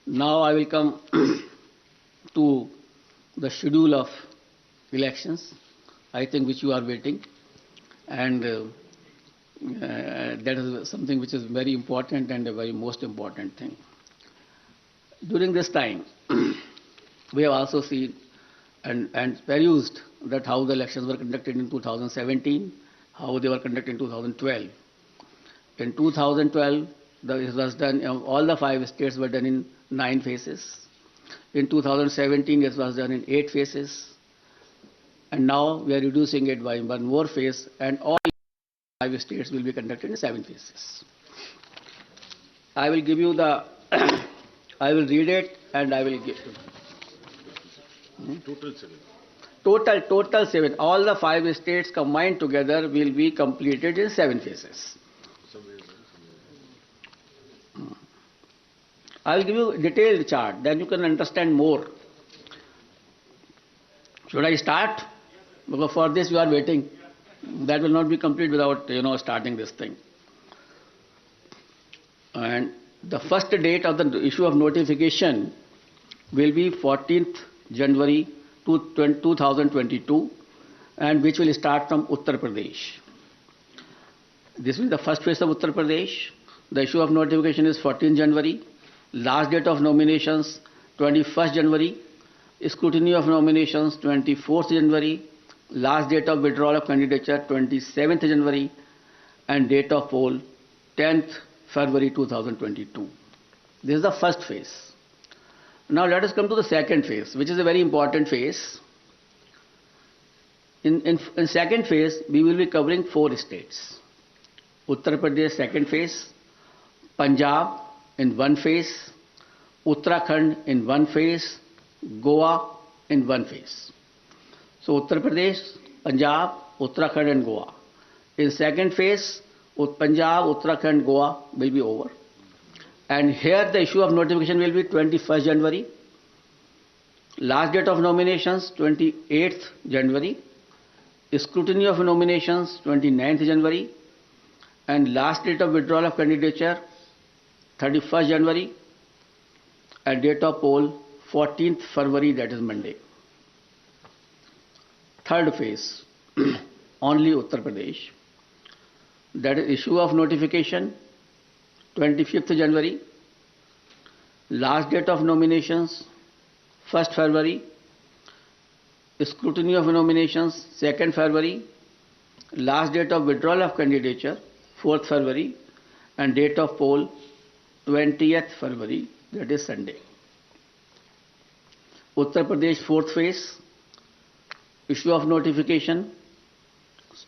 Now I will come to the schedule of elections, I think which you are waiting, and that is something which is very important and a very most important thing. During this time, we have also seen and perused that how the elections were conducted in 2017, how they were conducted in 2012. In 2012, it was done, all the 5 states were done in 9 phases. In 2017, it was done in 8 phases. And now we are reducing it by one more phase, and all 5 states will be conducted in 7 phases. I will give you the, I will read it and I will give. Total 7. Total 7. All the 5 states combined together will be completed in 7 phases. I will give you a detailed chart, then you can understand more. Should I start? Because for this you are waiting. That will not be complete without starting this thing. And the first date of the issue of notification will be 14th January 2022, and which will start from Uttar Pradesh. This will be the first phase of Uttar Pradesh. The issue of notification is 14th January. Last date of nominations 21st January. Scrutiny of nominations 24th January. Last date of withdrawal of candidature 27th January. And date of poll 10th February 2022. This is the first phase. Now let us come to the second phase, which is a very important phase. In second phase, we will be covering 4 states. Uttar Pradesh second phase, Punjab in 1 phase, Uttarakhand in 1 phase, Goa in 1 phase. So Uttar Pradesh, Punjab, Uttarakhand and Goa. In second phase, Punjab, Uttarakhand, Goa will be over. And here the issue of notification will be 21st January. Last date of nominations 28th January. Scrutiny of nominations 29th January. And last date of withdrawal of candidature 31st January. And date of poll 14th February, that is Monday. Third phase, only Uttar Pradesh. That is issue of notification 25th January. Last date of nominations 1st February. Scrutiny of nominations 2nd February. Last date of withdrawal of candidature 4th February. And date of poll 20th February, that is Sunday. Uttar Pradesh 4th phase, issue of notification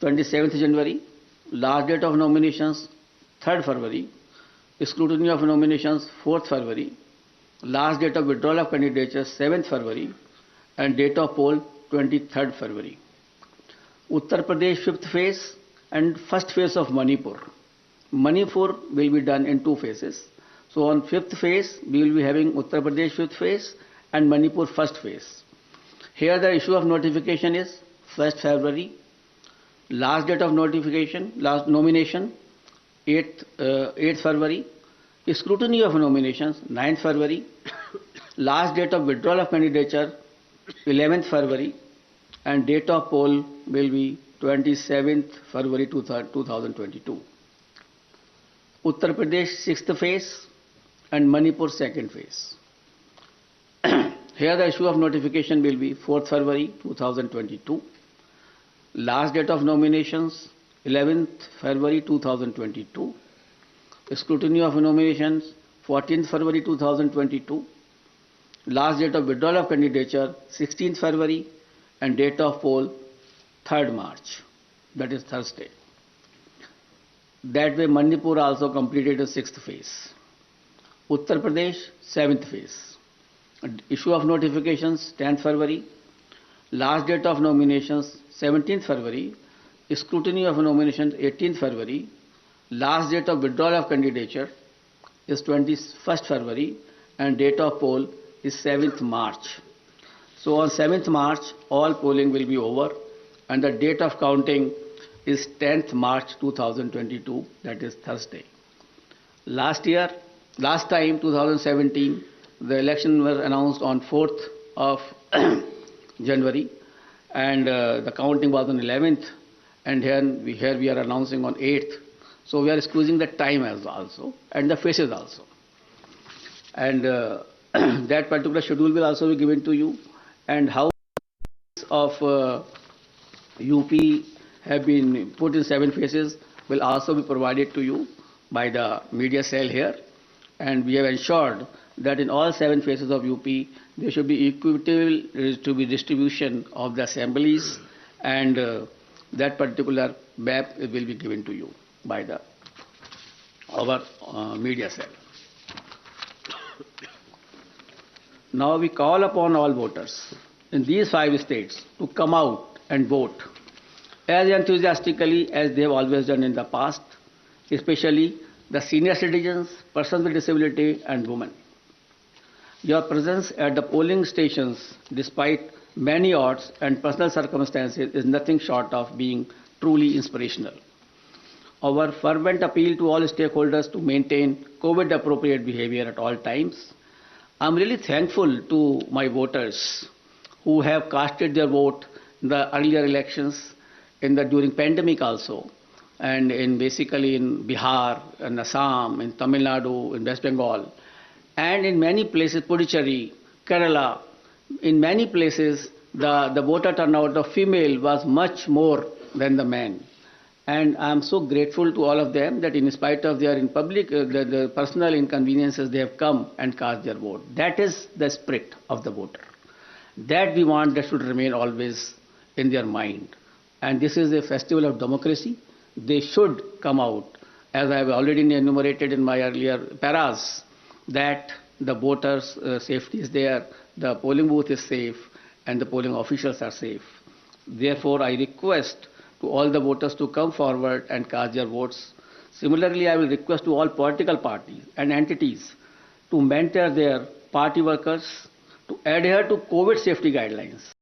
27th January. Last date of nominations 3rd February. Scrutiny of nominations 4th February. Last date of withdrawal of candidature 7th February. And date of poll 23rd February. Uttar Pradesh 5th phase and first phase of Manipur. Manipur will be done in 2 phases. So on 5th phase, we will be having Uttar Pradesh 5th phase and Manipur 1st phase. Here the issue of notification is 1st February. Last date of notification, last nomination 8th February. Scrutiny of nominations 9th February. Last date of withdrawal of candidature 11th February. And date of poll will be 27th February 2022. Uttar Pradesh 6th phase and Manipur 2nd phase. Here the issue of notification will be 4th February 2022. Last date of nominations 11th February 2022. Scrutiny of nominations 14th February 2022. Last date of withdrawal of candidature 16th February. And date of poll 3rd March, that is Thursday. That way Manipur also completed the 6th phase. Uttar Pradesh 7th phase. Issue of notifications 10th February. Last date of nominations 17th February. Scrutiny of nominations 18th February. Last date of withdrawal of candidature is 21st February. And date of poll is 7th March. So on 7th March, all polling will be over, and the date of counting is 10th March 2022, that is Thursday. Last time, 2017, the election was announced on 4th of January, and the counting was on 11th, and here we are announcing on 8th. So we are squeezing the time as also, and the faces also. And that particular schedule will also be given to you, and how of UP have been put in 7 phases will also be provided to you by the media cell here. And we have ensured that in all 7 phases of UP, there should be equitable to be distribution of the assemblies, and that particular map will be given to you by our media cell. Now we call upon all voters in these 5 states to come out and vote as enthusiastically as they have always done in the past, especially the senior citizens, persons with disability, and women. Your presence at the polling stations, despite many odds and personal circumstances, is nothing short of being truly inspirational. Our fervent appeal to all stakeholders to maintain COVID-appropriate behavior at all times. I'm really thankful to my voters who have casted their vote in the earlier elections, during pandemic also, and basically in Bihar, in Assam, in Tamil Nadu, in West Bengal, and in many places, Puducherry, Kerala, in many places, the voter turnout of female was much more than the men. And I am so grateful to all of them that in spite of their the personal inconveniences, they have come and cast their vote. That is the spirit of the voter. That we want that should remain always in their mind. And this is a festival of democracy. They should come out, as I have already enumerated in my earlier paras, that the voters' safety is there, the polling booth is safe, and the polling officials are safe. Therefore, I request to all the voters to come forward and cast their votes. Similarly, I will request to all political parties and entities to mentor their party workers to adhere to COVID safety guidelines.